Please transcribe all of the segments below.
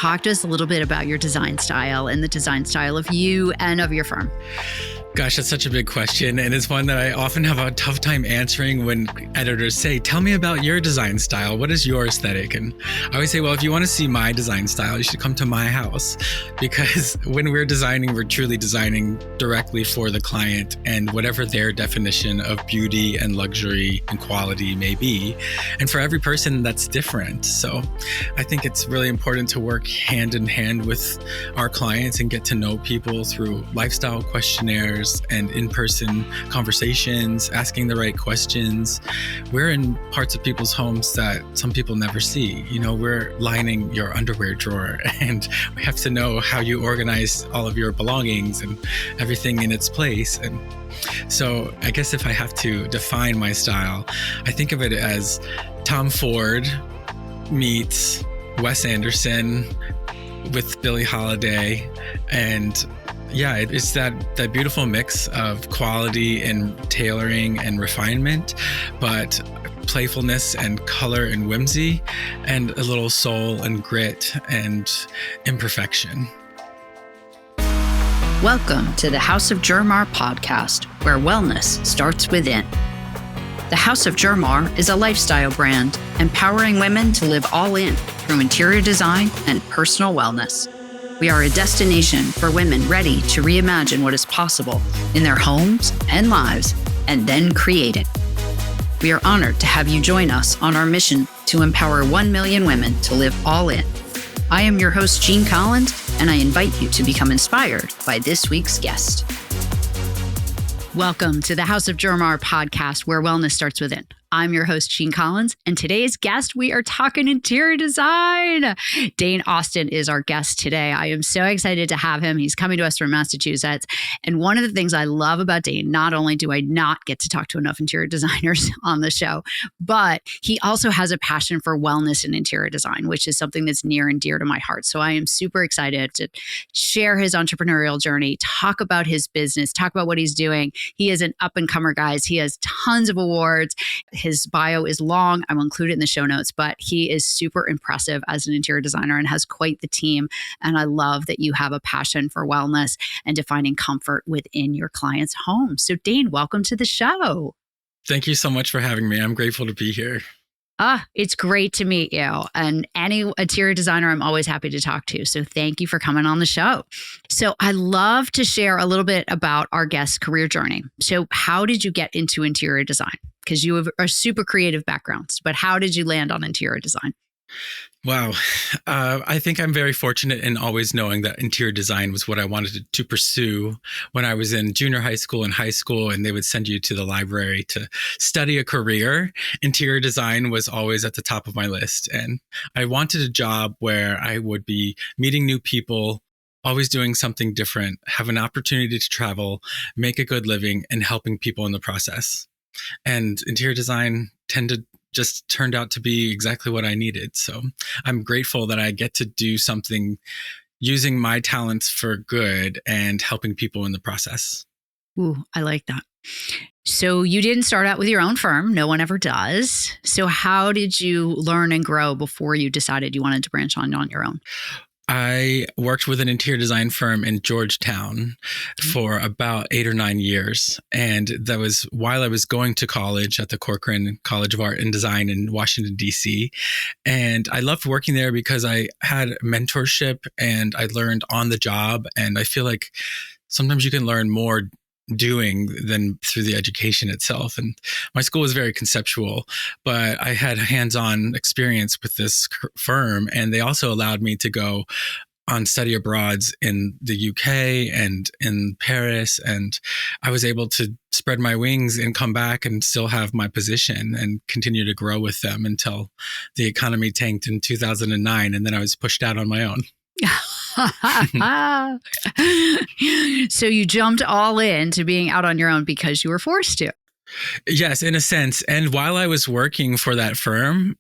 talk to us a little bit about your design style and the design style of you and of your firm. Gosh, that's such a big question. And it's one that I often have a tough time answering when editors say, tell me about your design style. What is your aesthetic? And I always say, well, if you want to see my design style, you should come to my house. Because when we're designing, we're truly designing directly for the client and whatever their definition of beauty and luxury and quality may be. And for every person, that's different. So I think it's really important to work hand in hand with our clients and get to know people through lifestyle questionnaires and in-person conversations, asking the right questions. We're in parts of people's homes that some people never see. You know, we're lining your underwear drawer, and we have to know how you organize all of your belongings and everything in its place. And so I guess if I have to define my style, I think of it as Tom Ford meets Wes Anderson with Billie Holiday. And yeah, it's that beautiful mix of quality and tailoring and refinement, but playfulness and color and whimsy, and a little soul and grit and imperfection. Welcome to the House of JerMar podcast, where wellness starts within. The House of JerMar is a lifestyle brand empowering women to live all in through interior design and personal wellness. We are a destination for women ready to reimagine what is possible in their homes and lives and then create it. We are honored to have you join us on our mission to empower 1 million women to live all in. I am your host, Jean Collins, and I invite you to become inspired by this week's guest. Welcome to the House of JerMar podcast, where wellness starts within. I'm your host, Jean Collins, and today's guest, we are talking interior design. Dane Austin is our guest today. I am so excited to have him. He's coming to us from Massachusetts. And one of the things I love about Dane, not only do I not get to talk to enough interior designers on the show, but he also has a passion for wellness and interior design, which is something that's near and dear to my heart. So I am super excited to share his entrepreneurial journey, talk about his business, talk about what he's doing. He is an up-and-comer, guys. He has tons of awards. His bio is long. I will include it in the show notes, but he is super impressive as an interior designer and has quite the team. And I love that you have a passion for wellness and defining comfort within your client's home. So Dane, welcome to the show. Thank you so much for having me. I'm grateful to be here. It's great to meet you. And any interior designer, I'm always happy to talk to. So thank you for coming on the show. So I love to share a little bit about our guest's career journey. So how did you get into interior design? Because you have a super creative backgrounds, but how did you land on interior design? Wow. I think I'm very fortunate in always knowing that interior design was what I wanted to pursue when I was in junior high school and high school, and they would send you to the library to study a career. Interior design was always at the top of my list. And I wanted a job where I would be meeting new people, always doing something different, have an opportunity to travel, make a good living, and helping people in the process. And interior design turned out to be exactly what I needed. So I'm grateful that I get to do something using my talents for good and helping people in the process. Ooh, I like that. So you didn't start out with your own firm. No one ever does. So how did you learn and grow before you decided you wanted to branch on your own? I worked with an interior design firm in Georgetown for about 8 or 9 years. And that was while I was going to college at the Corcoran College of Art and Design in Washington, D.C. And I loved working there because I had mentorship and I learned on the job. And I feel like sometimes you can learn more doing than through the education itself. And my school was very conceptual, but I had hands-on experience with this firm. And they also allowed me to go on study abroads in the UK and in Paris. And I was able to spread my wings and come back and still have my position and continue to grow with them until the economy tanked in 2009. And then I was pushed out on my own. So you jumped all in to being out on your own because you were forced to. Yes, in a sense. And while I was working for that firm,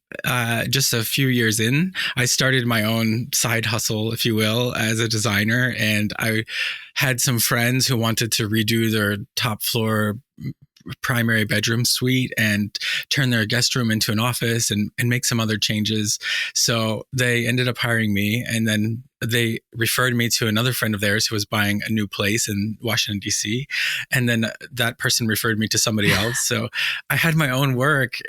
just a few years in, I started my own side hustle, if you will, as a designer. And I had some friends who wanted to redo their top floor primary bedroom suite and turn their guest room into an office and make some other changes. So they ended up hiring me, and then they referred me to another friend of theirs who was buying a new place in Washington, D.C. And then that person referred me to somebody else. So I had my own work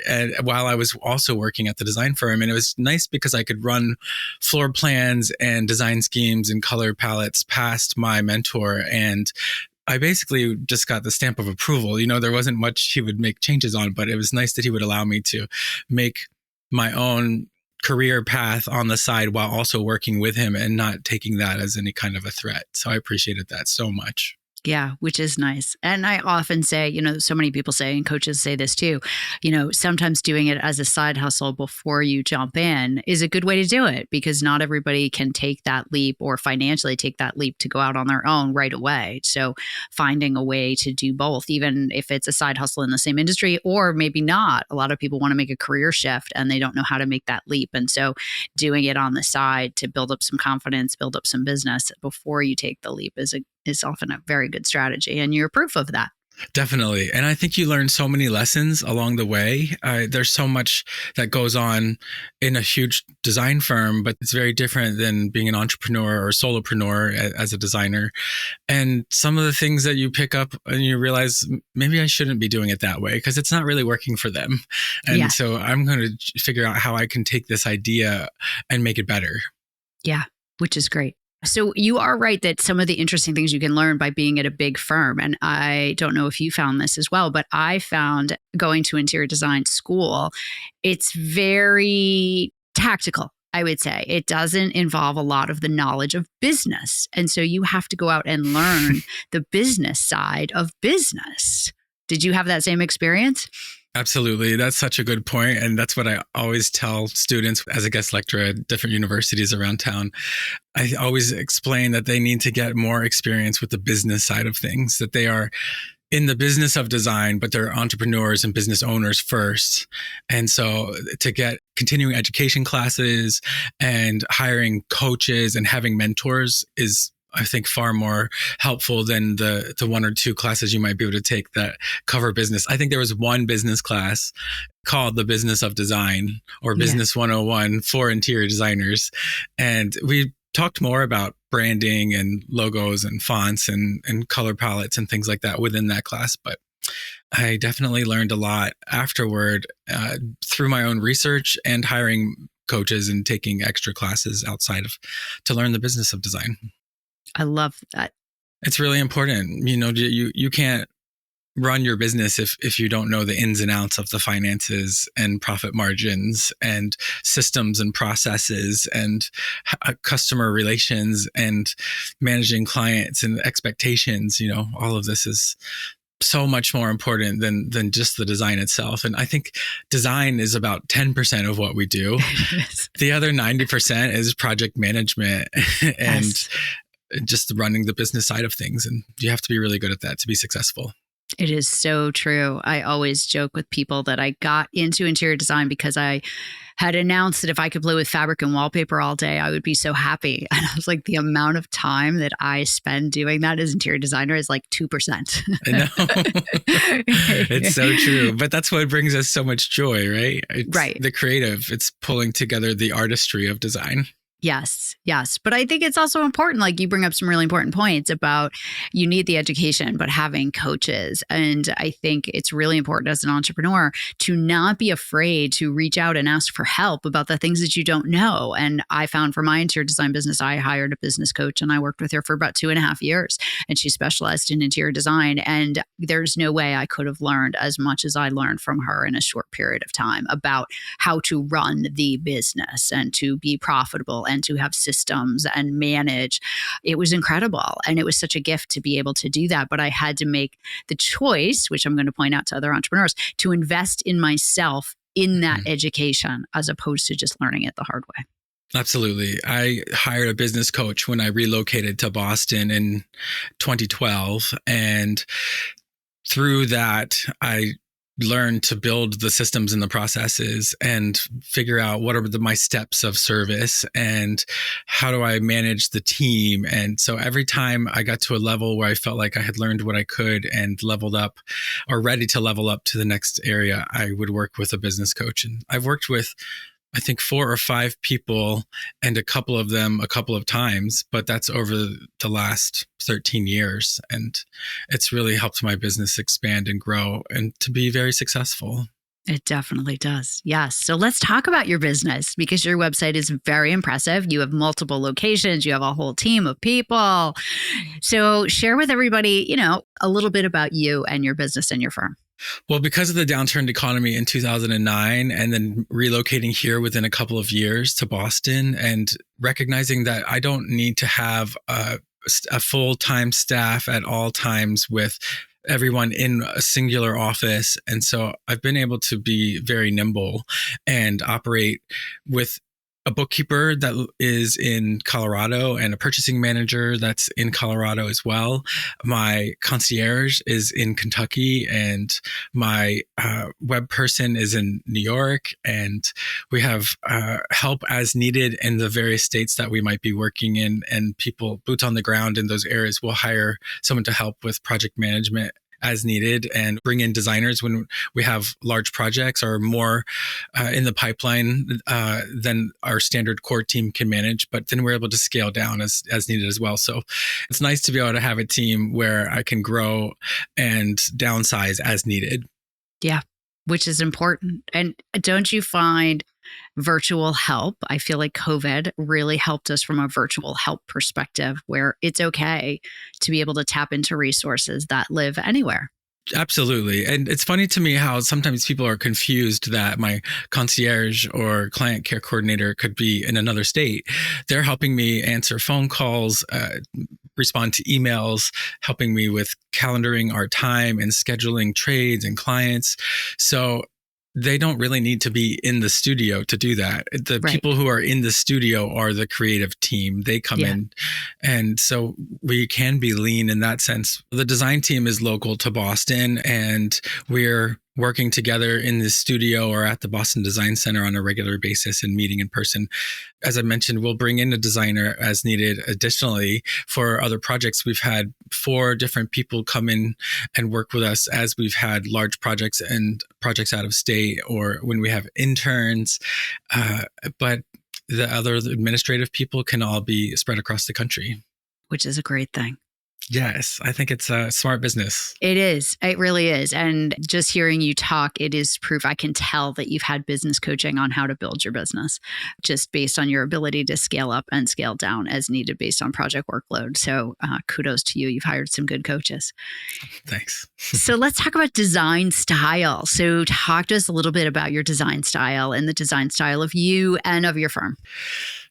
while I was also working at the design firm. And it was nice because I could run floor plans and design schemes and color palettes past my mentor. And I basically just got the stamp of approval. There wasn't much he would make changes on, but it was nice that he would allow me to make my own career path on the side while also working with him and not taking that as any kind of a threat. So I appreciated that so much. Yeah, which is nice. And I often say, so many people say, and coaches say this too, sometimes doing it as a side hustle before you jump in is a good way to do it, because not everybody can take that leap or financially take that leap to go out on their own right away. So finding a way to do both, even if it's a side hustle in the same industry or maybe not. A lot of people want to make a career shift and they don't know how to make that leap. And so doing it on the side to build up some confidence, build up some business before you take the leap is often a very good strategy. And you're proof of that. Definitely. And I think you learn so many lessons along the way. There's so much that goes on in a huge design firm, but it's very different than being an entrepreneur or solopreneur as a designer. And some of the things that you pick up and you realize, maybe I shouldn't be doing it that way because it's not really working for them. And so I'm going to figure out how I can take this idea and make it better. Yeah, which is great. So you are right that some of the interesting things you can learn by being at a big firm, and I don't know if you found this as well, but I found going to interior design school, it's very tactical, I would say. It doesn't involve a lot of the knowledge of business. And so you have to go out and learn the business side of business. Did you have that same experience? Absolutely. That's such a good point. And that's what I always tell students as a guest lecturer at different universities around town. I always explain that they need to get more experience with the business side of things, that they are in the business of design, but they're entrepreneurs and business owners first. And so to get continuing education classes and hiring coaches and having mentors is, I think, far more helpful than the one or two classes you might be able to take that cover business. I think there was one business class called the Business of Design or Business 101 for interior designers. And we talked more about branding and logos and fonts and color palettes and things like that within that class. But I definitely learned a lot afterward through my own research and hiring coaches and taking extra classes outside of to learn the business of design. I love that. It's really important. You can't run your business if you don't know the ins and outs of the finances and profit margins and systems and processes and customer relations and managing clients and expectations. All of this is so much more important than just the design itself. And I think design is about 10% of what we do. The other 90% is project management and just running the business side of things. And you have to be really good at that to be successful. It is so true. I always joke with people that I got into interior design because I had announced that if I could play with fabric and wallpaper all day, I would be so happy. And I was like, the amount of time that I spend doing that as interior designer is like 2%. I know. It's so true. But that's what brings us so much joy, right? It's right. The creative. It's pulling together the artistry of design. Yes. But I think it's also important, like you bring up some really important points about you need the education, but having coaches. And I think it's really important as an entrepreneur to not be afraid to reach out and ask for help about the things that you don't know. And I found for my interior design business, I hired a business coach and I worked with her for about 2.5 years. And she specialized in interior design. And there's no way I could have learned as much as I learned from her in a short period of time about how to run the business and to be profitable and to have systems and manage. It was incredible. And it was such a gift to be able to do that. But I had to make the choice, which I'm going to point out to other entrepreneurs, to invest in myself in that education as opposed to just learning it the hard way. Absolutely. I hired a business coach when I relocated to Boston in 2012. And through that, I learn to build the systems and the processes and figure out what are my steps of service and how do I manage the team. And so every time I got to a level where I felt like I had learned what I could and leveled up or ready to level up to the next area, I would work with a business coach. And I've worked with, I think, 4 or 5 people and a couple of them a couple of times, but that's over the last 13 years. And it's really helped my business expand and grow and to be very successful. It definitely does. Yes. So let's talk about your business because your website is very impressive. You have multiple locations. You have a whole team of people. So share with everybody, a little bit about you and your business and your firm. Well, because of the downturned economy in 2009 and then relocating here within a couple of years to Boston and recognizing that I don't need to have a full-time staff at all times with everyone in a singular office. And so I've been able to be very nimble and operate with a bookkeeper that is in Colorado and a purchasing manager that's in Colorado as well. My concierge is in Kentucky and my web person is in New York. And we have help as needed in the various states that we might be working in, and people boots on the ground in those areas will hire someone to help with project management as needed and bring in designers when we have large projects or more in the pipeline than our standard core team can manage. But then we're able to scale down as needed as well. So it's nice to be able to have a team where I can grow and downsize as needed. Yeah, which is important. And don't you find virtual help? I feel like COVID really helped us from a virtual help perspective where it's okay to be able to tap into resources that live anywhere. Absolutely. And it's funny to me how sometimes people are confused that my concierge or client care coordinator could be in another state. They're helping me answer phone calls, respond to emails, helping me with calendaring our time and scheduling trades and clients. So they don't really need to be in the studio to do that. The Right. people who are in the studio are the creative team. They come in. And so we can be lean in that sense. The design team is local to Boston, and we're working together in the studio or at the Boston Design Center on a regular basis and meeting in person. As I mentioned, we'll bring in a designer as needed. Additionally, for other projects, we've had 4 different people come in and work with us as we've had large projects and projects out of state or when we have interns. But the other administrative people can all be spread across the country. Which is a great thing. Yes, I think it's a smart business. It is. It really is. And just hearing you talk, it is proof. I can tell that you've had business coaching on how to build your business just based on your ability to scale up and scale down as needed based on project workload. So kudos to you. You've hired some good coaches. Thanks. So let's talk about design style. So talk to us a little bit about your design style and the design style of you and of your firm.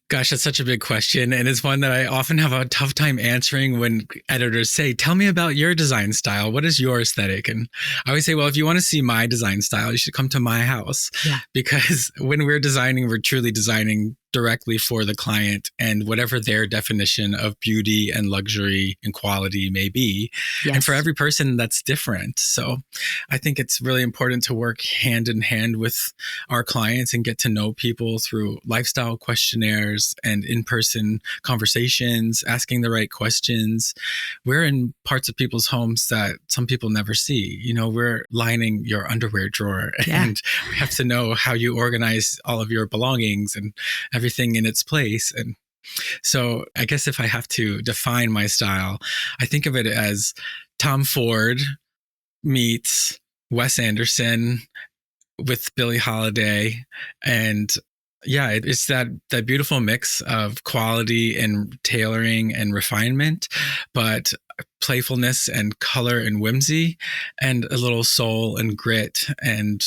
Gosh, that's such a big question. And it's one that I often have a tough time answering when editors say, tell me about your design style. What is your aesthetic? And I always say, well, if you want to see my design style, you should come to my house. Yeah. Because when we're designing, we're truly designing directly for the client and whatever their definition of beauty and luxury and quality may be. Yes. And for every person, that's different. So I think it's really important to work hand in hand with our clients and get to know people through lifestyle questionnaires and in-person conversations, asking the right questions. We're in parts of people's homes that some people never see. You know, we're lining your underwear drawer and we have to know how you organize all of your belongings and everything in its place. And so I guess if I have to define my style, I think of it as Tom Ford meets Wes Anderson with Billie Holiday. And yeah, it's that beautiful mix of quality and tailoring and refinement, but playfulness and color and whimsy and a little soul and grit and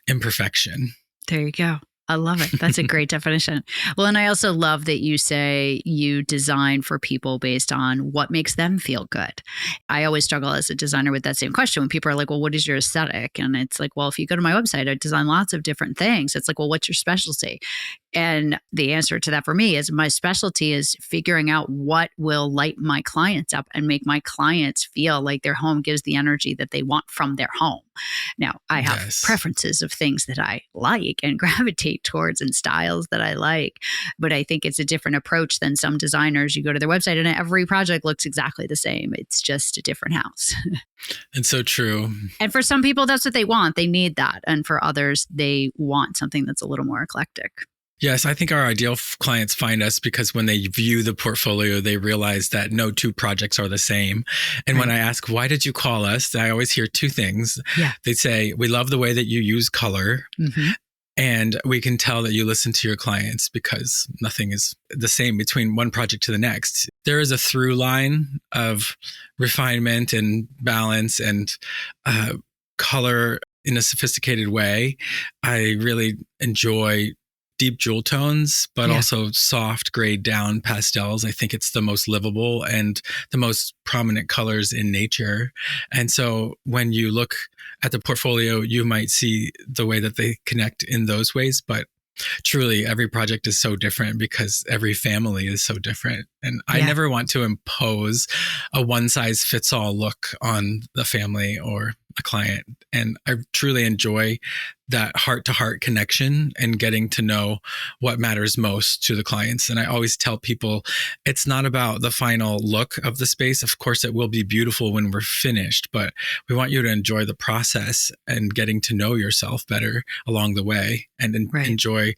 imperfection. There you go. I love it. That's a great definition. Well, and I also love that you say you design for people based on what makes them feel good. I always struggle as a designer with that same question when people are like, well, what is your aesthetic? And it's like, well, if you go to my website, I design lots of different things. It's like, well, what's your specialty? And the answer to that for me is my specialty is figuring out what will light my clients up and make my clients feel like their home gives the energy that they want from their home. Now, I have Yes. preferences of things that I like and gravitate towards and styles that I like. But I think it's a different approach than some designers. You go to their website and every project looks exactly the same. It's just a different house. It's so true. And for some people, that's what they want. They need that. And for others, they want something that's a little more eclectic. Yes, I think our ideal clients find us because when they view the portfolio, they realize that no two projects are the same. And when I ask, why did you call us? I always hear two things. Yeah. They say, we love the way that you use color. Mm-hmm. And we can tell that you listen to your clients because nothing is the same between one project to the next. There is a through line of refinement and balance and color in a sophisticated way. I really enjoy deep jewel tones, but also soft grayed down pastels. I think it's the most livable and the most prominent colors in nature. And so when you look at the portfolio, you might see the way that they connect in those ways. But truly, every project is so different because every family is so different. And I never want to impose a one size fits all look on the family or a client. And I truly enjoy that heart to heart connection and getting to know what matters most to the clients. And I always tell people it's not about the final look of the space. Of course, it will be beautiful when we're finished, but we want you to enjoy the process and getting to know yourself better along the way and enjoy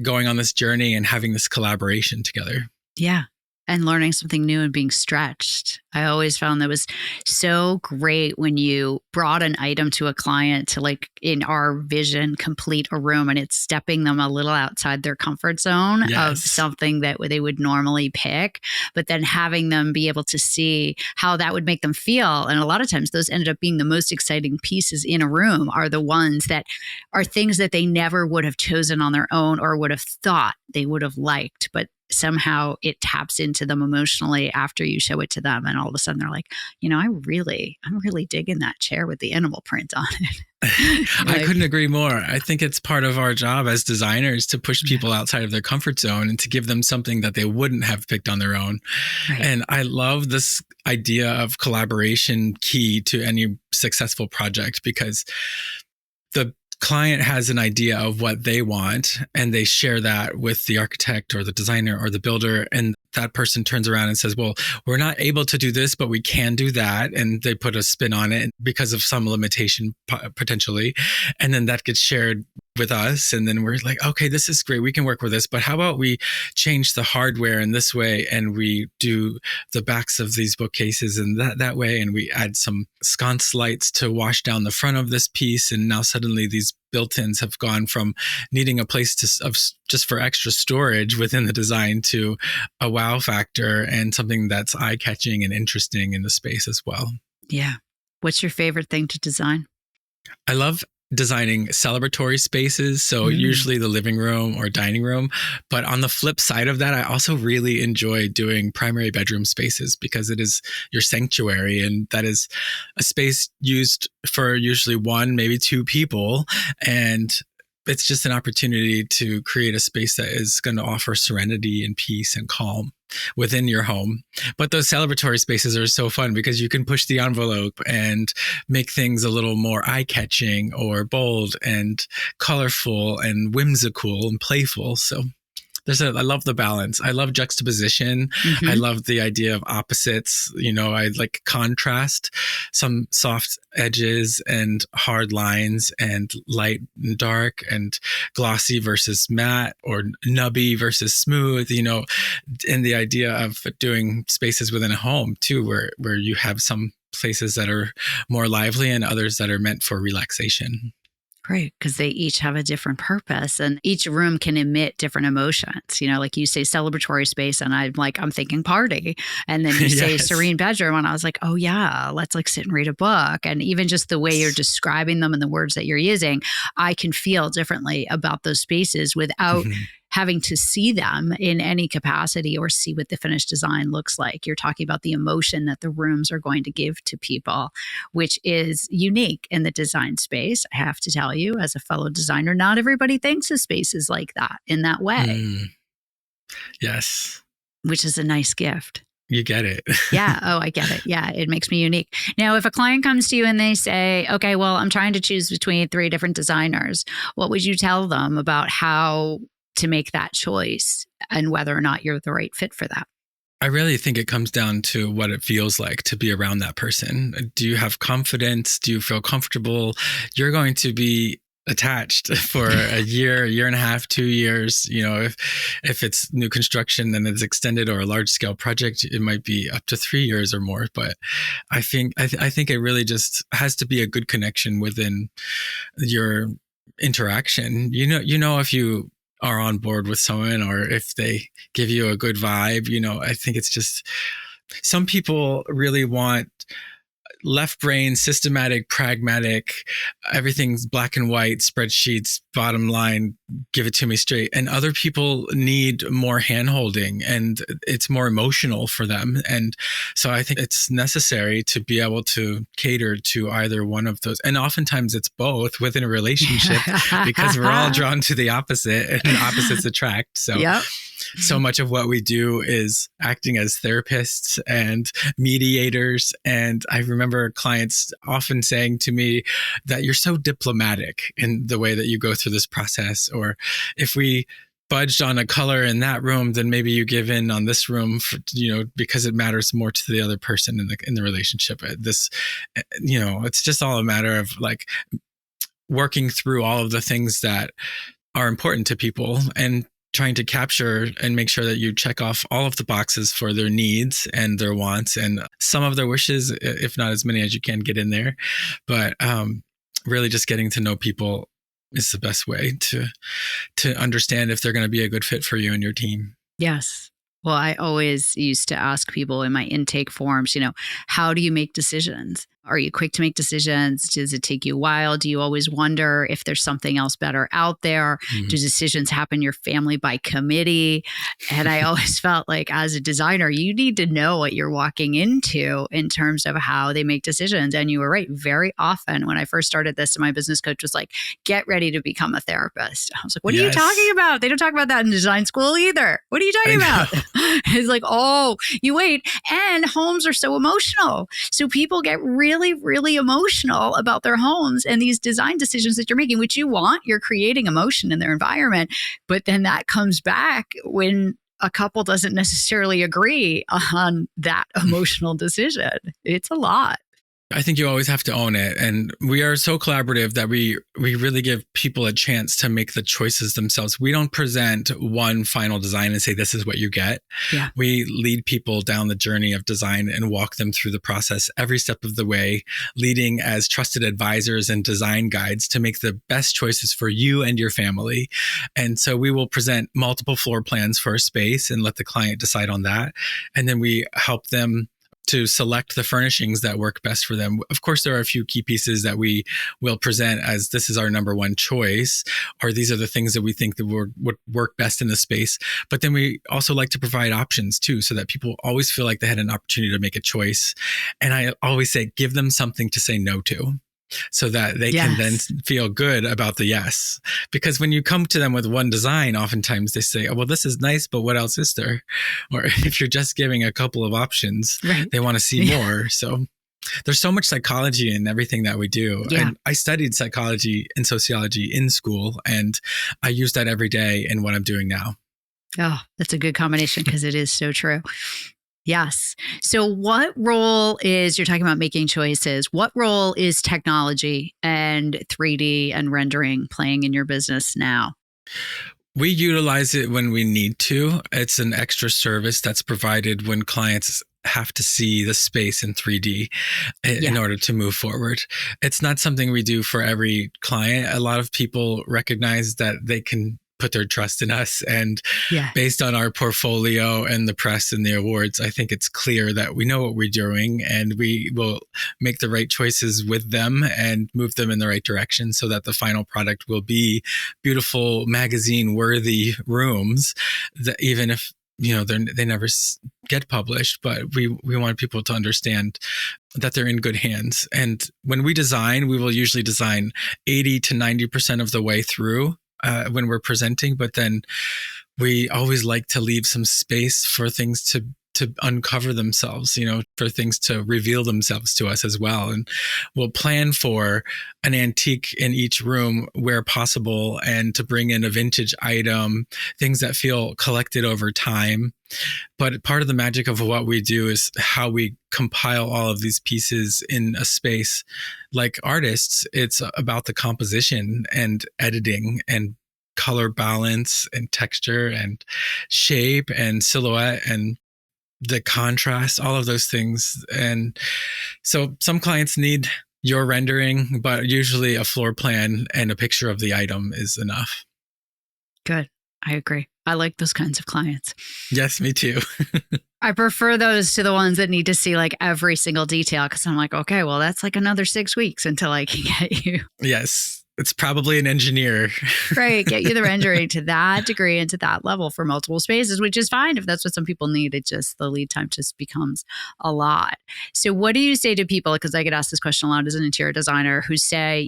going on this journey and having this collaboration together. Yeah. And learning something new and being stretched. I always found that was so great when you brought an item to a client to, like, in our vision, complete a room, and it's stepping them a little outside their comfort zone of something that they would normally pick, but then having them be able to see how that would make them feel. And a lot of times those ended up being the most exciting pieces in a room are the ones that are things that they never would have chosen on their own or would have thought they would have liked, but somehow it taps into them emotionally after you show it to them. And all of a sudden they're like, I'm really digging that chair with the animal print on it. I couldn't agree more. I think it's part of our job as designers to push people outside of their comfort zone and to give them something that they wouldn't have picked on their own. Right. And I love this idea of collaboration key to any successful project because the client has an idea of what they want and they share that with the architect or the designer or the builder, and that person turns around and says, well, we're not able to do this, but we can do that. And they put a spin on it because of some limitation potentially. And then that gets shared with us. And then we're like, okay, this is great. We can work with this, but how about we change the hardware in this way and we do the backs of these bookcases and that way. And we add some sconce lights to wash down the front of this piece. And now suddenly these built-ins have gone from needing a place just for extra storage within the design to a wow factor and something that's eye-catching and interesting in the space as well. Yeah. What's your favorite thing to design? I love designing celebratory spaces. So usually the living room or dining room. But on the flip side of that, I also really enjoy doing primary bedroom spaces because it is your sanctuary. And that is a space used for usually one, maybe two people. And it's just an opportunity to create a space that is going to offer serenity and peace and calm within your home. But those celebratory spaces are so fun because you can push the envelope and make things a little more eye-catching or bold and colorful and whimsical and playful. So I love the balance. I love juxtaposition. I love the idea of opposites. I like contrast, some soft edges and hard lines and light and dark and glossy versus matte or nubby versus smooth, and the idea of doing spaces within a home too, where you have some places that are more lively and others that are meant for relaxation. Right, because they each have a different purpose and each room can emit different emotions. Like you say celebratory space and I'm thinking party. And then you say serene bedroom and I was like, oh yeah, let's sit and read a book. And even just the way you're describing them and the words that you're using, I can feel differently about those spaces without having to see them in any capacity or see what the finished design looks like. You're talking about the emotion that the rooms are going to give to people, which is unique in the design space. I have to tell you, as a fellow designer, not everybody thinks of spaces like that in that way. Yes. Which is a nice gift. You get it. Yeah. Oh, I get it. Yeah. It makes me unique. Now, if a client comes to you and they say, okay, well, I'm trying to choose between 3 different designers, what would you tell them about how to make that choice and whether or not you're the right fit for that? I really think it comes down to what it feels like to be around that person. Do you have confidence? Do you feel comfortable? You're going to be attached for a year and a half, 2 years. If it's new construction and it's extended, or a large scale project, it might be up to 3 years or more. But I think it really just has to be a good connection within your interaction. If you are on board with someone, or if they give you a good vibe. I think it's just, some people really want left brain, systematic, pragmatic, everything's black and white, spreadsheets, bottom line, give it to me straight. And other people need more hand holding, and it's more emotional for them. And so I think it's necessary to be able to cater to either one of those. And oftentimes it's both within a relationship, because we're all drawn to the opposite, and opposites attract. So Yep. So much of what we do is acting as therapists and mediators. And I remember clients often saying to me that you're so diplomatic in the way that you go through this process. Or if we budged on a color in that room, then maybe you give in on this room, because it matters more to the other person in the relationship. It's just all a matter of like working through all of the things that are important to people, and trying to capture and make sure that you check off all of the boxes for their needs and their wants, and some of their wishes, if not as many as you can get in there. But really just getting to know people is the best way to understand if they're going to be a good fit for you and your team. Yes. Well, I always used to ask people in my intake forms, how do you make decisions? Are you quick to make decisions? Does it take you a while? Do you always wonder if there's something else better out there? Mm-hmm. Do decisions happen in your family by committee? And I always felt like, as a designer, you need to know what you're walking into in terms of how they make decisions. And you were right. Very often when I first started this, my business coach was like, get ready to become a therapist. I was like, what are you talking about? They don't talk about that in design school either. What are you talking about? It's like, oh, you wait. And homes are so emotional. So people get really, really emotional about their homes and these design decisions that you're making, which you want. You're creating emotion in their environment. But then that comes back when a couple doesn't necessarily agree on that emotional decision. It's a lot. I think you always have to own it. And we are so collaborative that we really give people a chance to make the choices themselves. We don't present one final design and say, this is what you get. Yeah. We lead people down the journey of design and walk them through the process every step of the way, leading as trusted advisors and design guides to make the best choices for you and your family. And so we will present multiple floor plans for a space and let the client decide on that. And then we help them to select the furnishings that work best for them. Of course, there are a few key pieces that we will present as this is our number one choice, or these are the things that we think that would work best in the space. But then we also like to provide options too, so that people always feel like they had an opportunity to make a choice. And I always say, give them something to say no to, so that they can then feel good about the yes. Because when you come to them with one design, oftentimes they say, oh, well, this is nice, but what else is there? Or if you're just giving a couple of options, they want to see more. So there's so much psychology in everything that we do. Yeah. And I studied psychology and sociology in school, and I use that every day in what I'm doing now. Oh, that's a good combination, because it is so true. Yes. So what role you're talking about making choices, what role is technology and 3D and rendering playing in your business now? We utilize it when we need to. It's an extra service that's provided when clients have to see the space in 3D in order to move forward. It's not something we do for every client. A lot of people recognize that they can put their trust in us. And based on our portfolio and the press and the awards, I think it's clear that we know what we're doing, and we will make the right choices with them and move them in the right direction so that the final product will be beautiful, magazine-worthy rooms that even if they never get published, but we want people to understand that they're in good hands. And when we design, we will usually design 80 to 90% of the way through when we're presenting, but then we always like to leave some space for things to to uncover themselves, for things to reveal themselves to us as well. And we'll plan for an antique in each room where possible, and to bring in a vintage item, things that feel collected over time. But part of the magic of what we do is how we compile all of these pieces in a space. Like artists, it's about the composition and editing and color balance and texture and shape and silhouette and the contrast, all of those things. And so some clients need your rendering, but usually a floor plan and a picture of the item is enough. Good. I agree. I like those kinds of clients. Yes, me too. I prefer those to the ones that need to see like every single detail, because I'm like, okay, well, that's like another 6 weeks until I can get you. Yes. It's probably an engineer. Right. Get you the rendering to that degree and to that level for multiple spaces, which is fine if that's what some people need. It just, the lead time just becomes a lot. So what do you say to people? Because I get asked this question a lot as an interior designer, who say,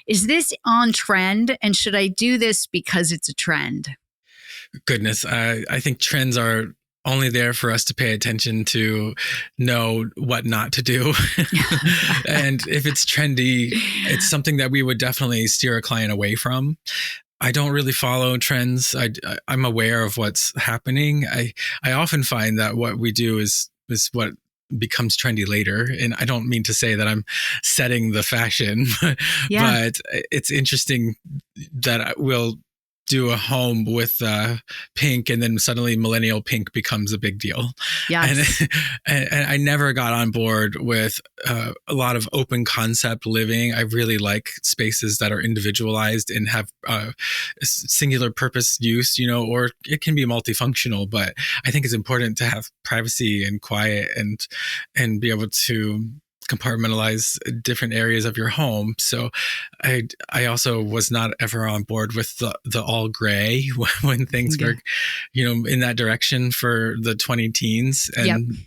is this on trend? And should I do this because it's a trend? Goodness. I think trends are only there for us to pay attention to know what not to do. And if it's trendy, it's something that we would definitely steer a client away from. I don't really follow trends. I'm aware of what's happening. I often find that what we do is what becomes trendy later. And I don't mean to say that I'm setting the fashion, but it's interesting that we'll do a home with pink, and then suddenly millennial pink becomes a big deal. Yes. And I never got on board with a lot of open concept living. I really like spaces that are individualized and have singular purpose use, or it can be multifunctional, but I think it's important to have privacy and quiet and be able to compartmentalize different areas of your home. So I also was not ever on board with the all gray when things were, in that direction for the 20 teens. And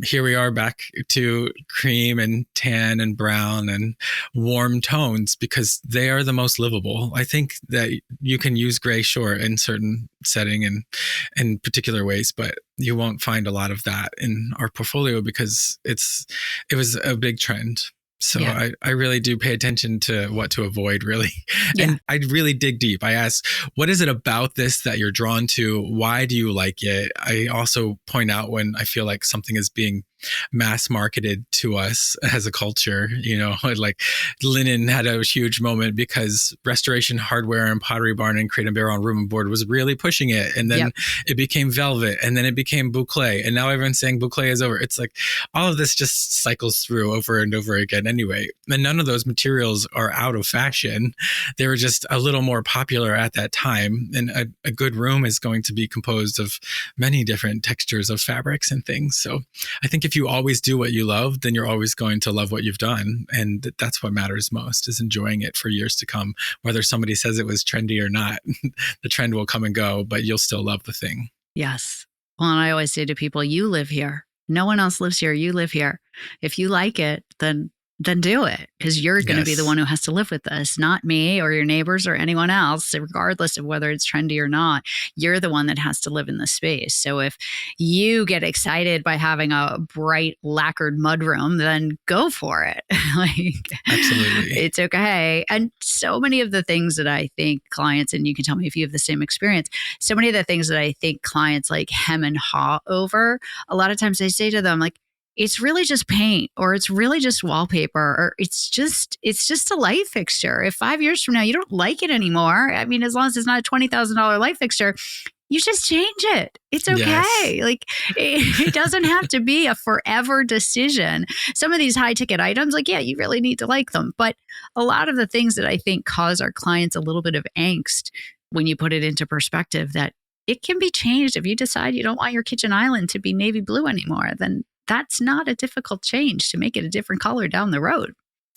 here we are back to cream and tan and brown and warm tones, because they are the most livable. I think that you can use gray, sure, in certain setting and in particular ways, but you won't find a lot of that in our portfolio because it was a big trend. So I really do pay attention to what to avoid, really. And I really dig deep. I ask, what is it about this that you're drawn to? Why do you like it? I also point out when I feel like something is being mass marketed to us as a culture. Like linen had a huge moment because Restoration Hardware and Pottery Barn and Crate and Barrel and Room and Board was really pushing it. And then it became velvet, and then it became boucle. And now everyone's saying boucle is over. It's like all of this just cycles through over and over again anyway. And none of those materials are out of fashion. They were just a little more popular at that time. And a good room is going to be composed of many different textures of fabrics and things. So I think if you always do what you love, then you're always going to love what you've done. And that's what matters most, is enjoying it for years to come. Whether somebody says it was trendy or not, the trend will come and go, but you'll still love the thing. Yes. Well, and I always say to people, you live here. No one else lives here. You live here. If you like it, then do it, because you're going to be the one who has to live with this, not me or your neighbors or anyone else, regardless of whether it's trendy or not. You're the one that has to live in the space. So if you get excited by having a bright lacquered mudroom, then go for it. Absolutely. It's okay. And so many of the things that I think clients, and you can tell me if you have the same experience, so many of the things that I think clients like hem and haw over, a lot of times I say to them, like, it's really just paint, or it's really just wallpaper, or it's just a light fixture. If 5 years from now you don't like it anymore, I mean, as long as it's not a $20,000 light fixture, you just change it. It's okay. Yes. Like it doesn't have to be a forever decision. Some of these high ticket items, like, you really need to like them. But a lot of the things that I think cause our clients a little bit of angst, when you put it into perspective, that it can be changed. If you decide you don't want your kitchen island to be navy blue anymore, then that's not a difficult change to make it a different color down the road.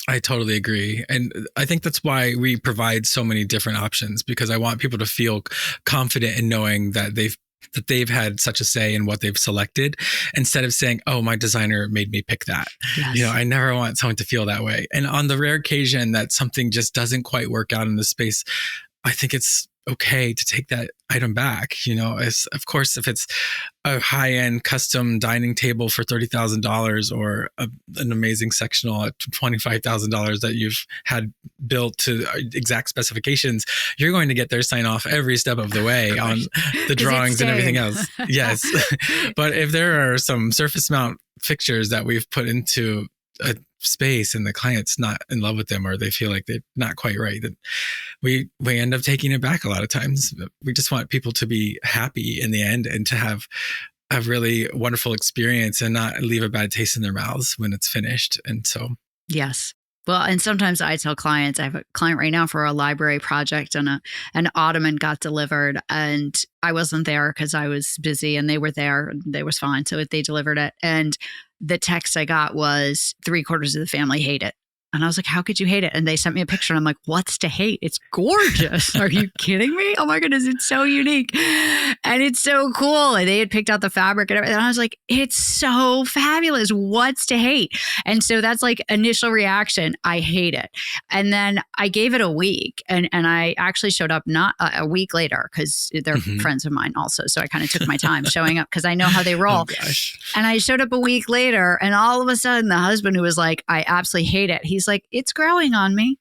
I totally agree. And I think that's why we provide so many different options, because I want people to feel confident in knowing that they've had such a say in what they've selected, instead of saying, oh, my designer made me pick that. Yes. I never want someone to feel that way. And on the rare occasion that something just doesn't quite work out in the space, I think it's okay to take that item back. As of course, if it's a high-end custom dining table for $30,000 or an amazing sectional at $25,000 that you've had built to exact specifications, you're going to get their sign off every step of the way on the drawings and everything else. Yes. But if there are some surface mount fixtures that we've put into a space and the client's not in love with them, or they feel like they're not quite right, then we end up taking it back a lot of times. We just want people to be happy in the end and to have a really wonderful experience and not leave a bad taste in their mouths when it's finished. And so, yes. Well, and sometimes I tell clients, I have a client right now for a library project, and an ottoman got delivered, and I wasn't there because I was busy, and they were there and they was fine. So they delivered it. And the text I got was 3/4 of the family hate it. And I was like, how could you hate it? And they sent me a picture and I'm like, what's to hate? It's gorgeous. Are you kidding me? Oh my goodness, it's so unique. And it's so cool. And they had picked out the fabric and everything. And I was like, it's so fabulous. What's to hate? And so that's like initial reaction. I hate it. And then I gave it a week, and I actually showed up not a week later because they're friends of mine also. So I kind of took my time showing up because I know how they roll. Oh, gosh. And I showed up a week later, and all of a sudden the husband, who was like, I absolutely hate it, he's like, it's growing on me.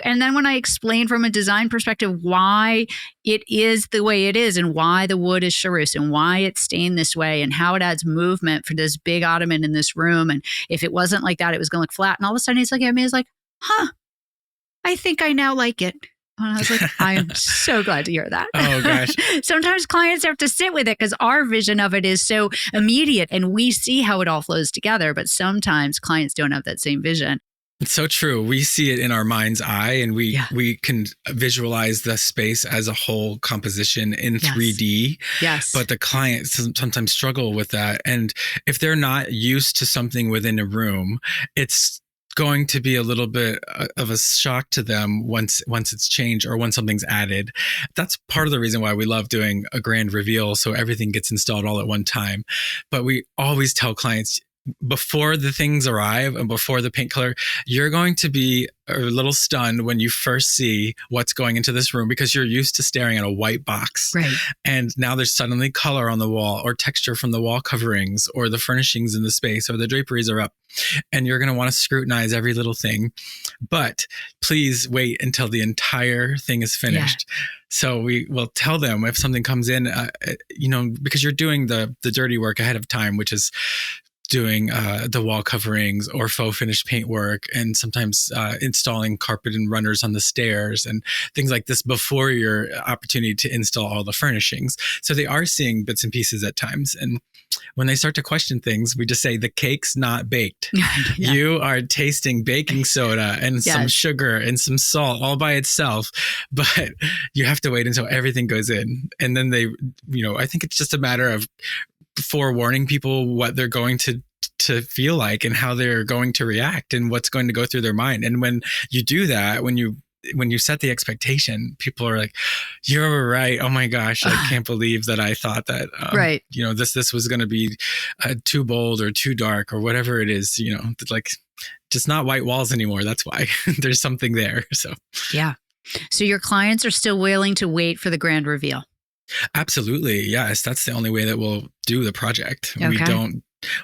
And then when I explained from a design perspective why it is the way it is, and why the wood is chartreuse, and why it's stained this way, and how it adds movement for this big ottoman in this room, and if it wasn't like that, it was going to look flat. And all of a sudden he's looking at me, he's like, huh, I think I now like it. And I was like, I am so glad to hear that. Oh, gosh. Sometimes clients have to sit with it because our vision of it is so immediate and we see how it all flows together. But sometimes clients don't have that same vision. It's so true. We see it in our mind's eye, and we can visualize the space as a whole composition in 3D. Yes. But the clients sometimes struggle with that. And if they're not used to something within a room, it's going to be a little bit of a shock to them once it's changed or when something's added. That's part of the reason why we love doing a grand reveal, so everything gets installed all at one time. But we always tell clients, before the things arrive and before the paint color, you're going to be a little stunned when you first see what's going into this room, because you're used to staring at a white box. Right. And now there's suddenly color on the wall, or texture from the wall coverings, or the furnishings in the space, or the draperies are up. And you're going to want to scrutinize every little thing. But please wait until the entire thing is finished. Yeah. So we will tell them if something comes in, because you're doing the dirty work ahead of time, which is doing the wall coverings or faux finished paint work, and sometimes installing carpet and runners on the stairs and things like this before your opportunity to install all the furnishings. So they are seeing bits and pieces at times. And when they start to question things, we just say, the cake's not baked. Yeah. You are tasting baking soda and some sugar and some salt all by itself, but you have to wait until everything goes in. And then they, I think it's just a matter of forewarning people what they're going to feel like and how they're going to react and what's going to go through their mind. And when you do that, when you set the expectation, people are like, you're right. Oh my gosh, I can't believe that I thought that, right. This was going to be too bold or too dark or whatever it is, like just not white walls anymore. That's why there's something there. So, yeah. So your clients are still willing to wait for the grand reveal? Absolutely. Yes. That's the only way that we'll do the project. Okay.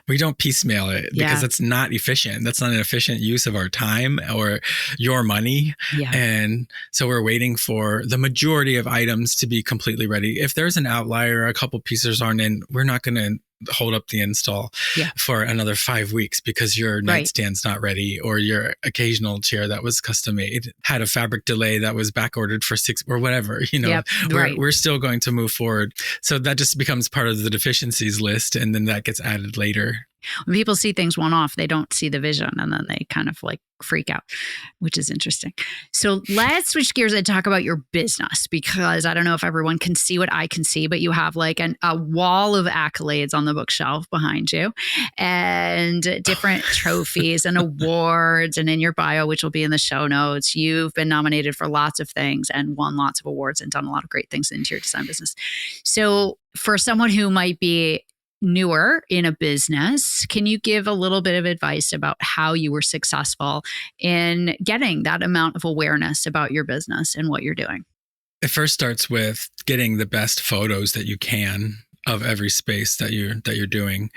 We don't piecemeal it because that's not efficient. That's not an efficient use of our time or your money. Yeah. And so we're waiting for the majority of items to be completely ready. If there's an outlier, a couple pieces aren't in, we're not going to hold up the install for another 5 weeks because your nightstand's not ready, or your occasional chair that was custom made had a fabric delay that was back ordered for 6 or whatever, we're still going to move forward. So that just becomes part of the deficiencies list. And then that gets added later. When people see things one off, they don't see the vision, and then they kind of like freak out, which is interesting. So let's switch gears and talk about your business, because I don't know if everyone can see what I can see, but you have like a wall of accolades on the bookshelf behind you, and different trophies and awards. And in your bio, which will be in the show notes, you've been nominated for lots of things and won lots of awards and done a lot of great things in the interior design business. So for someone who might be newer in a business, can you give a little bit of advice about how you were successful in getting that amount of awareness about your business and what you're doing? It first starts with getting the best photos that you can of every space that you're doing.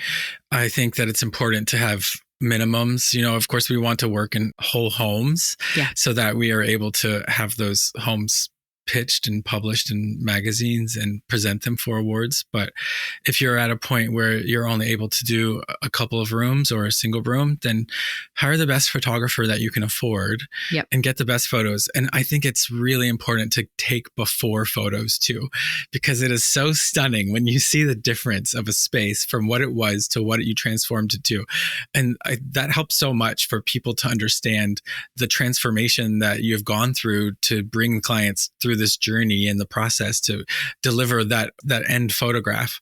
I think that it's important to have minimums. Of course, we want to work in whole homes, so that we are able to have those homes pitched and published in magazines and present them for awards. But if you're at a point where you're only able to do a couple of rooms or a single room, then hire the best photographer that you can afford and get the best photos. And I think it's really important to take before photos too, because it is so stunning when you see the difference of a space from what it was to what you transformed it to. And that helps so much for people to understand the transformation that you've gone through to bring clients through this journey in the process to deliver that end photograph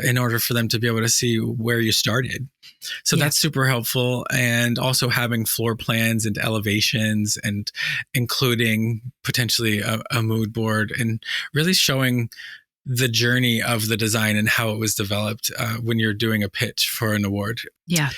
in order for them to be able to see where you started. So that's super helpful. And also having floor plans and elevations and including potentially a mood board and really showing the journey of the design and how it was developed when you're doing a pitch for an award. Yeah.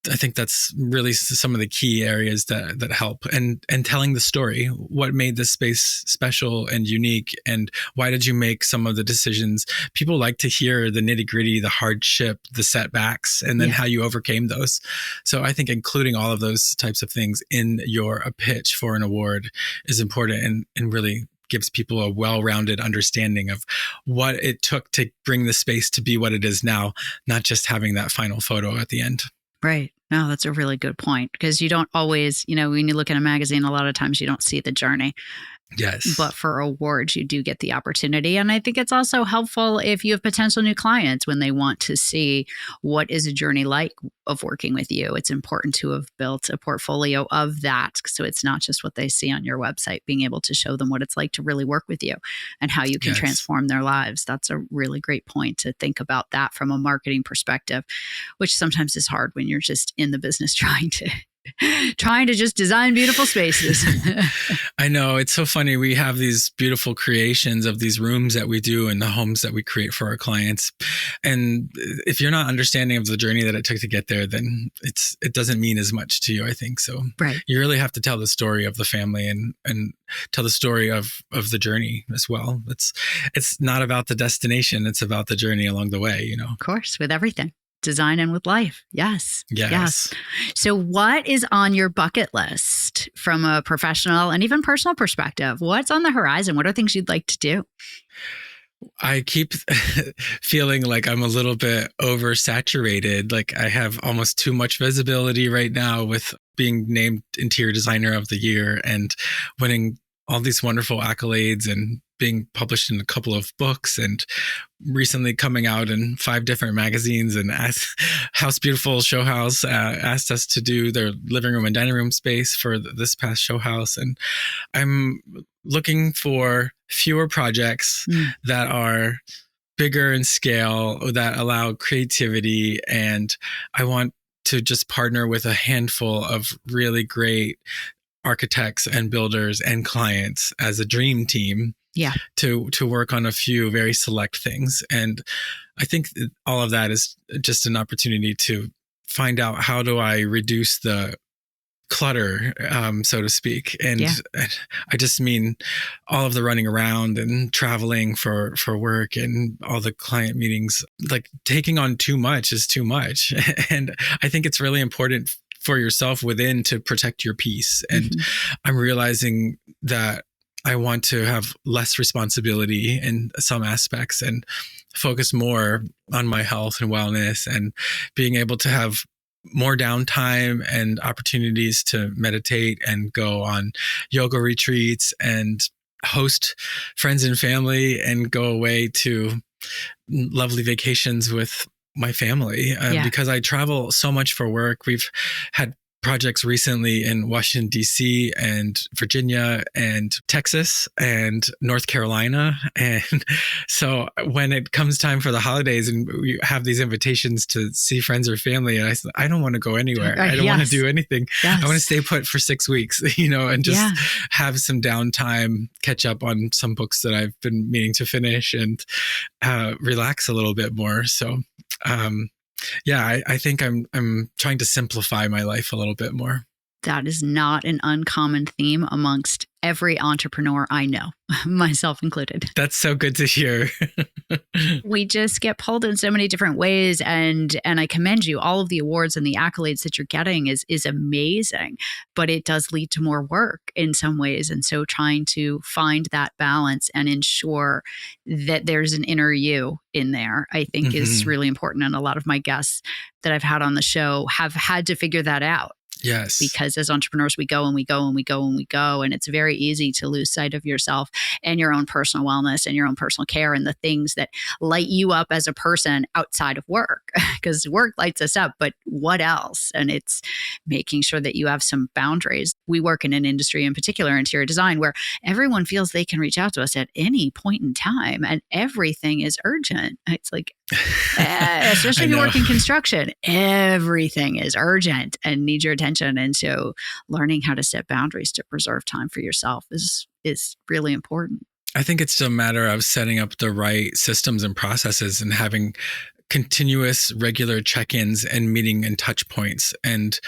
I think that's really some of the key areas that help, and telling the story. What made this space special and unique, and why did you make some of the decisions? People like to hear the nitty gritty, the hardship, the setbacks, and then how you overcame those. So I think including all of those types of things in a pitch for an award is important and really gives people a well-rounded understanding of what it took to bring the space to be what it is now, not just having that final photo at the end. Right. No, that's a really good point, because you don't always, when you look at a magazine, a lot of times you don't see the journey. Yes. But for awards, you do get the opportunity. And I think it's also helpful if you have potential new clients when they want to see what is a journey like of working with you. It's important to have built a portfolio of that. So it's not just what they see on your website, being able to show them what it's like to really work with you and how you can transform their lives. That's a really great point to think about that from a marketing perspective, which sometimes is hard when you're just in the business trying to just design beautiful spaces. I know. It's so funny. We have these beautiful creations of these rooms that we do in the homes that we create for our clients. And if you're not understanding of the journey that it took to get there, then it doesn't mean as much to you, I think. So you really have to tell the story of the family and tell the story of the journey as well. It's not about the Destination. It's about the journey along the way, Of course, with everything. Design and with life. Yes. Yes. So what is on your bucket list from a professional and even personal perspective? What's on the horizon? What are things you'd like to do? I keep feeling like I'm a little bit oversaturated. Like I have almost too much visibility right now with being named Interior Designer of the Year and winning all these wonderful accolades and being published in a couple of books and recently coming out in 5 different magazines. And House Beautiful Show House asked us to do their living room and dining room space for this past show house. And I'm looking for fewer projects that are bigger in scale, that allow creativity. And I want to just partner with a handful of really great architects and builders and clients as a dream team to work on a few very select things. And I think all of that is just an opportunity to find out, how do I reduce the clutter, so to speak. And I just mean all of the running around and traveling for work and all the client meetings. Like taking on too much is too much. And I think it's really important for yourself within to protect your peace. And I'm realizing that I want to have less responsibility in some aspects and focus more on my health and wellness and being able to have more downtime and opportunities to meditate and go on yoga retreats and host friends and family and go away to lovely vacations with my family because I travel so much for work. We've had projects recently in Washington, D.C. and Virginia and Texas and North Carolina. And so when it comes time for the holidays and we have these invitations to see friends or family, and I said, I don't want to go anywhere. I don't want to do anything. I want to stay put for 6 weeks, and just have some downtime, catch up on some books that I've been meaning to finish and relax a little bit more. So, I think I'm trying to simplify my life a little bit more. That is not an uncommon theme amongst every entrepreneur I know, myself included. That's so good to hear. We just get pulled in so many different ways, and I commend you. All of the awards and the accolades that you're getting is amazing, but it does lead to more work in some ways. And so trying to find that balance and ensure that there's an inner you in there, I think is really important. And a lot of my guests that I've had on the show have had to figure that out. Yes. Because as entrepreneurs, we go and we go and we go and we go. And it's very easy to lose sight of yourself and your own personal wellness and your own personal care and the things that light you up as a person outside of work. Because work lights us up, but what else? And it's making sure that you have some boundaries. We work in an industry, in particular interior design, where everyone feels they can reach out to us at any point in time and everything is urgent. It's like, especially if you work in construction, everything is urgent and needs your attention. And so learning how to set boundaries to preserve time for yourself is really important. I think it's a matter of setting up the right systems and processes and having continuous regular check-ins and meeting and touch points and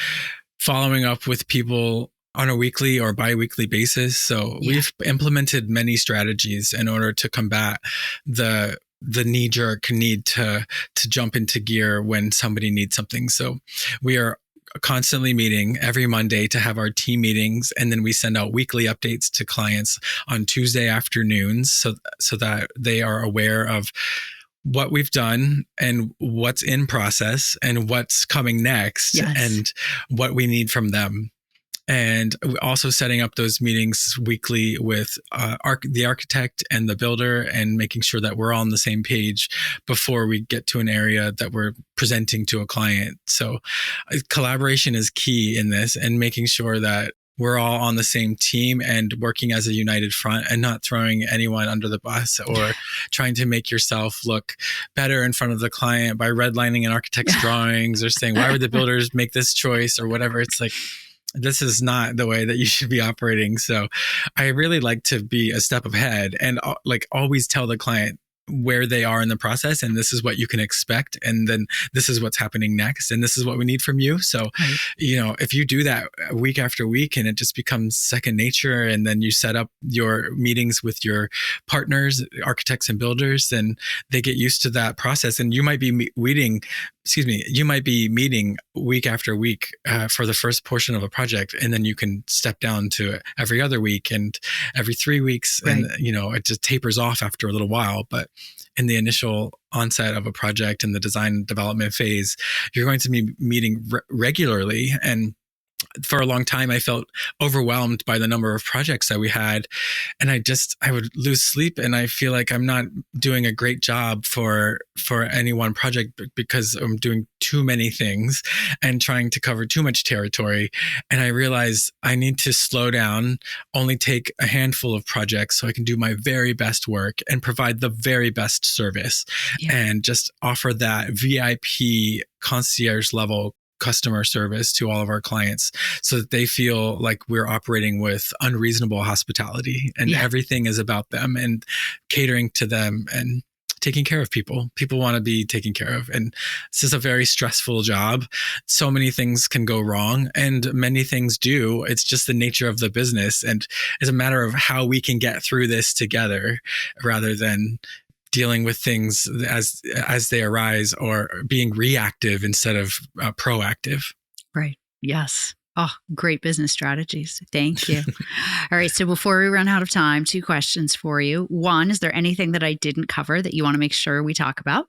following up with people on a weekly or bi-weekly basis. So we've implemented many strategies in order to combat the knee-jerk need to jump into gear when somebody needs something. So we are constantly meeting every Monday to have our team meetings, and then we send out weekly updates to clients on Tuesday afternoons so that they are aware of what we've done and what's in process and what's coming next and what we need from them. And also setting up those meetings weekly with the architect and the builder and making sure that we're all on the same page before we get to an area that we're presenting to a client. So collaboration is key in this, and making sure that we're all on the same team and working as a united front and not throwing anyone under the bus or trying to make yourself look better in front of the client by redlining an architect's drawings or saying, why would the builders make this choice or whatever. It's like, this is not the way that you should be operating. So I really like to be a step ahead and always tell the client where they are in the process, and this is what you can expect, and then this is what's happening next, and this is what we need from you. So if you do that week after week and it just becomes second nature, and then you set up your meetings with your partners, architects and builders, then they get used to that process. And you might be meeting week after week for the first portion of a project, and then you can step down to every other week and every 3 weeks, and it just tapers off after a little while. But in the initial onset of a project in the design development phase, you're going to be meeting regularly. And for a long time, I felt overwhelmed by the number of projects that we had. And I would lose sleep, and I feel like I'm not doing a great job for any one project because I'm doing too many things and trying to cover too much territory. And I realized I need to slow down, only take a handful of projects so I can do my very best work and provide the very best service and just offer that VIP concierge level customer service to all of our clients so that they feel like we're operating with unreasonable hospitality and everything is about them and catering to them and taking care of people. People want to be taken care of. And this is a very stressful job. So many things can go wrong, and many things do. It's just the nature of the business. And it's a matter of how we can get through this together rather than dealing with things as they arise or being reactive instead of proactive. Right. Yes. Oh, great business strategies. Thank you. All right. So before we run out of time, 2 questions for you. One, is there anything that I didn't cover that you want to make sure we talk about?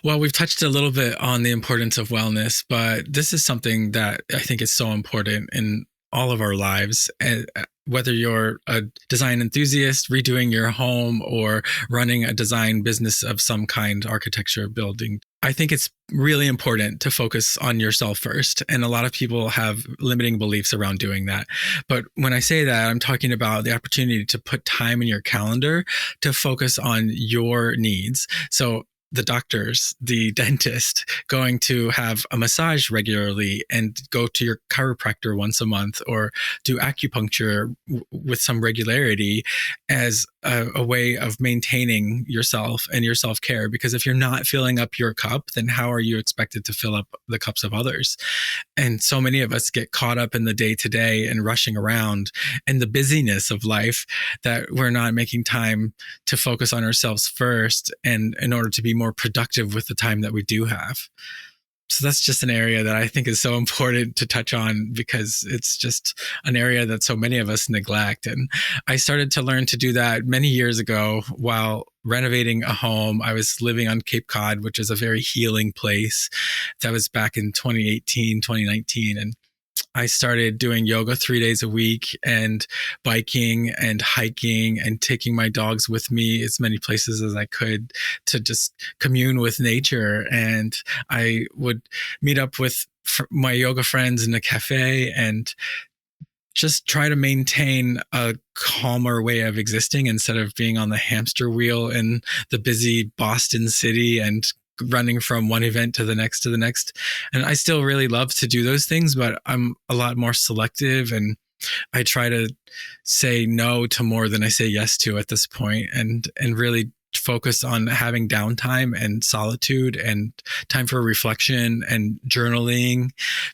Well, we've touched a little bit on the importance of wellness, but this is something that I think is so important in all of our lives. And whether you're a design enthusiast, redoing your home, or running a design business of some kind, architecture, building, I think it's really important to focus on yourself first. And a lot of people have limiting beliefs around doing that. But when I say that, I'm talking about the opportunity to put time in your calendar to focus on your needs. So the doctors, the dentist, going to have a massage regularly and go to your chiropractor once a month, or do acupuncture with some regularity as a way of maintaining yourself and your self-care. Because if you're not filling up your cup, then how are you expected to fill up the cups of others? And so many of us get caught up in the day-to-day and rushing around and the busyness of life that we're not making time to focus on ourselves first, and in order to be more productive with the time that we do have. So that's just an area that I think is so important to touch on, because it's just an area that so many of us neglect. And I started to learn to do that many years ago while renovating a home. I was living on Cape Cod, which is a very healing place. That was back in 2018, 2019. And I started doing yoga 3 days a week, and biking and hiking, and taking my dogs with me as many places as I could to just commune with nature. And I would meet up with my yoga friends in a cafe and just try to maintain a calmer way of existing instead of being on the hamster wheel in the busy Boston city and running from one event to the next. And I still really love to do those things, but I'm a lot more selective, and I try to say no to more than I say yes to at this point, and really focus on having downtime and solitude and time for reflection and journaling,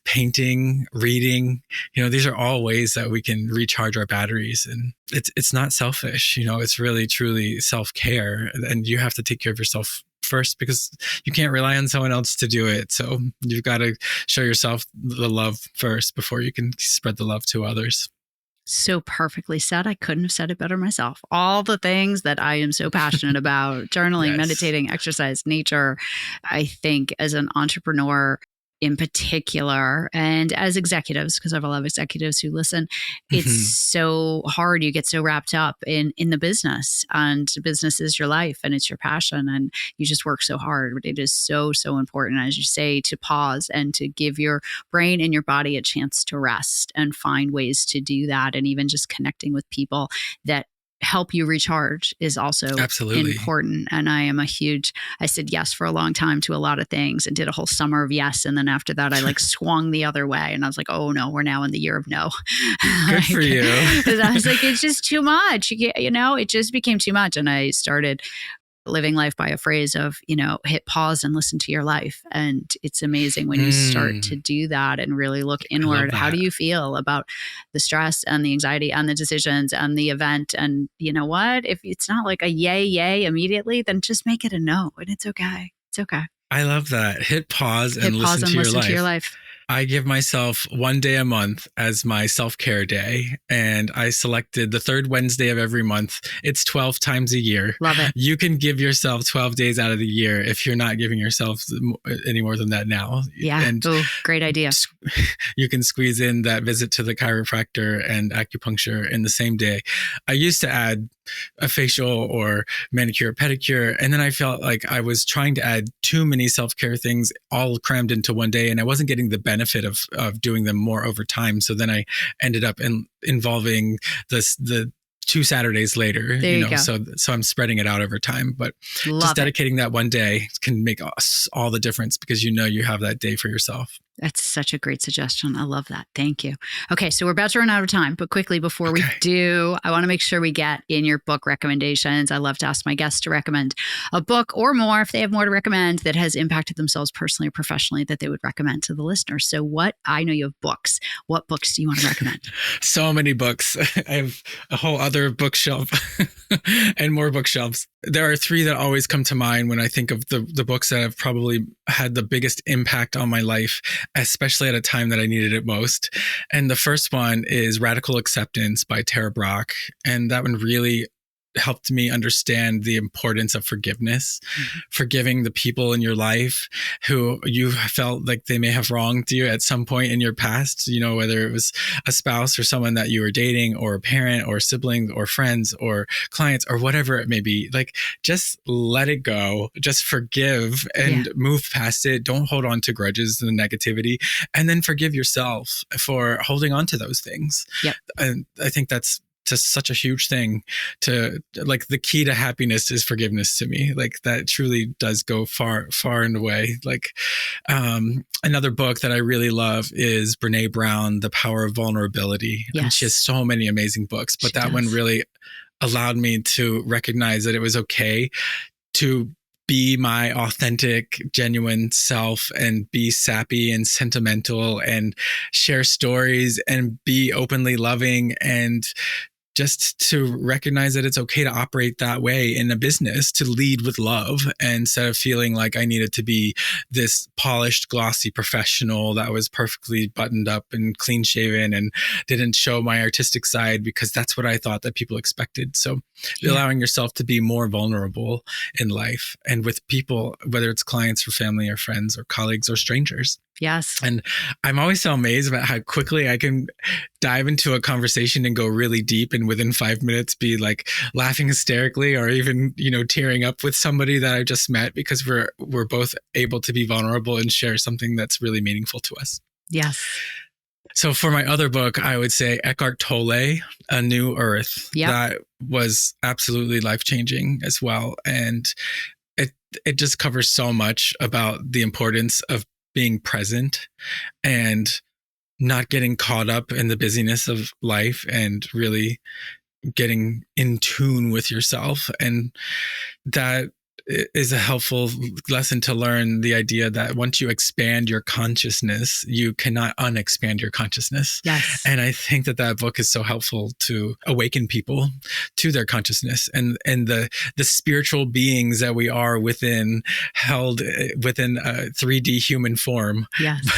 painting, reading. These are all ways that we can recharge our batteries. And it's not selfish, it's really truly self-care, and you have to take care of yourself first, because you can't rely on someone else to do it. So you've got to show yourself the love first before you can spread the love to others. So perfectly said. I couldn't have said it better myself. All the things that I am so passionate about: journaling, Yes. meditating, exercise, nature. I think as an entrepreneur in particular, and as executives, because I have a lot of executives who listen, it's so hard. You get so wrapped up in the business, and business is your life and it's your passion, and you just work so hard. But it is so, so important, as you say, to pause and to give your brain and your body a chance to rest and find ways to do that. And even just connecting with people that help you recharge is also Absolutely important. And I said yes for a long time to a lot of things and did a whole summer of yes. And then after that, I swung the other way, and I was like, oh no, we're now in the year of no. Good for you. Because I was like, it's just too much. It just became too much. And I started living life by a phrase of, hit pause and listen to your life. And it's amazing when you start to do that and really look inward. How do you feel about the stress and the anxiety and the decisions and the event? And you know what? If it's not like a yay immediately, then just make it a no, and it's okay. It's okay. I love that. Hit pause and listen to your life. I give myself one day a month as my self-care day, and I selected the third Wednesday of every month. It's 12 times a year. Love it. You can give yourself 12 days out of the year if you're not giving yourself any more than that now. Yeah. And great idea. You can squeeze in that visit to the chiropractor and acupuncture in the same day. I used to add a facial or manicure, pedicure, and then I felt like I was trying to add too many self-care things all crammed into one day, and I wasn't getting the benefit of doing them more over time. So then I ended up involving the 2 Saturdays later, there you go. So I'm spreading it out over time, but just dedicating that one day can make all the difference, because you have that day for yourself. That's such a great suggestion. I love that. Thank you. Okay, so we're about to run out of time, but quickly before we do, I want to make sure we get in your book recommendations. I love to ask my guests to recommend a book or more, if they have more to recommend, that has impacted themselves personally or professionally, that they would recommend to the listeners. So I know you have books. What books do you want to recommend? So many books. I have a whole other bookshelf and more bookshelves. There are 3 that always come to mind when I think of the books that have probably had the biggest impact on my life, especially at a time that I needed it most. And the first one is Radical Acceptance by Tara Brach. And that one really helped me understand the importance of forgiveness, forgiving the people in your life who you felt like they may have wronged you at some point in your past, whether it was a spouse or someone that you were dating, or a parent or sibling or friends or clients or whatever it may be. Like, just let it go, just forgive and move past it. Don't hold on to grudges and negativity, and then forgive yourself for holding on to those things. Yep. And I think that's just such a huge thing to like the key to happiness is forgiveness to me. Like that truly does go far, far and away. Like another book that I really love is Brene Brown, The Power of Vulnerability. Yes. And she has so many amazing books, but that one really allowed me to recognize that it was okay to be my authentic, genuine self and be sappy and sentimental and share stories and be openly loving, and just to recognize that it's okay to operate that way in a business, to lead with love instead of feeling like I needed to be this polished, glossy professional that was perfectly buttoned up and clean shaven and didn't show my artistic side because that's what I thought that people expected. So allowing yourself to be more vulnerable in life and with people, whether it's clients or family or friends or colleagues or strangers. Yes. And I'm always so amazed about how quickly I can dive into a conversation and go really deep and within 5 minutes be like laughing hysterically or even, tearing up with somebody that I just met because we're both able to be vulnerable and share something that's really meaningful to us. Yes. So for my other book, I would say Eckhart Tolle, A New Earth. Yep. That was absolutely life-changing as well. And it just covers so much about the importance of being present and not getting caught up in the busyness of life and really getting in tune with yourself. And that is a helpful lesson to learn, the idea that once you expand your consciousness, you cannot unexpand your consciousness. Yes. And I think that book is so helpful to awaken people to their consciousness and the spiritual beings that we are held within a 3D human form. Yes.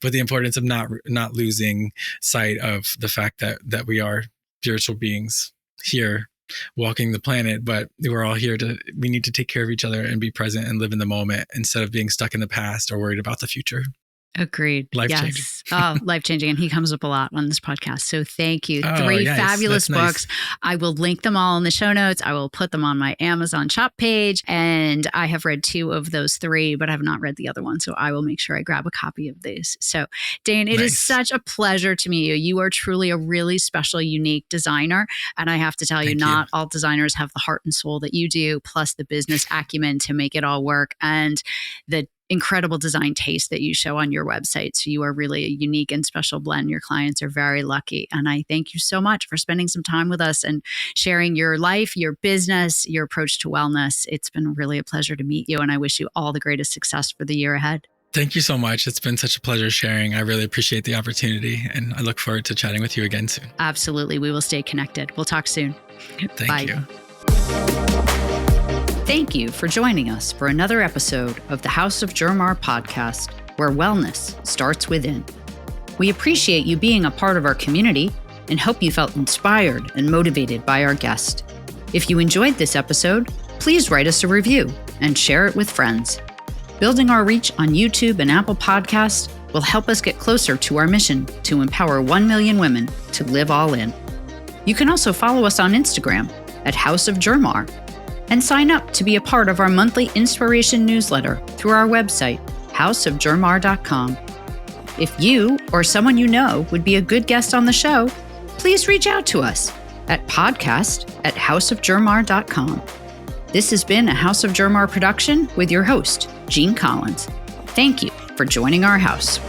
But the importance of not losing sight of the fact that we are spiritual beings here walking the planet, but we're all here we need to take care of each other and be present and live in the moment instead of being stuck in the past or worried about the future. Agreed. Life-changing. Yes. Oh, life-changing. And he comes up a lot on this podcast. So thank you. Oh, 3 nice. fabulous That's books. nice. I will link them all in the show notes. I will put them on my Amazon shop page. And I have read 2 of those 3, but I have not read the other one. So I will make sure I grab a copy of these. So Dane, it is such a pleasure to meet you. You are truly a really special, unique designer. And I have to tell you, not all designers have the heart and soul that you do, plus the business acumen to make it all work and the incredible design taste that you show on your website. So you are really a unique and special blend. Your clients are very lucky. And I thank you so much for spending some time with us and sharing your life, your business, your approach to wellness. It's been really a pleasure to meet you. And I wish you all the greatest success for the year ahead. Thank you so much. It's been such a pleasure sharing. I really appreciate the opportunity and I look forward to chatting with you again soon. Absolutely. We will stay connected. We'll talk soon. Thank you. Thank you for joining us for another episode of the House of JerMar podcast, where wellness starts within. We appreciate you being a part of our community and hope you felt inspired and motivated by our guest. If you enjoyed this episode, please write us a review and share it with friends. Building our reach on YouTube and Apple Podcasts will help us get closer to our mission to empower 1 million women to live all in. You can also follow us on Instagram at House of JerMar and sign up to be a part of our monthly inspiration newsletter through our website, houseofjermar.com. If you or someone you know would be a good guest on the show, please reach out to us at podcast@houseofjermar.com. This has been a House of JerMar production with your host, Jean Collins. Thank you for joining our house.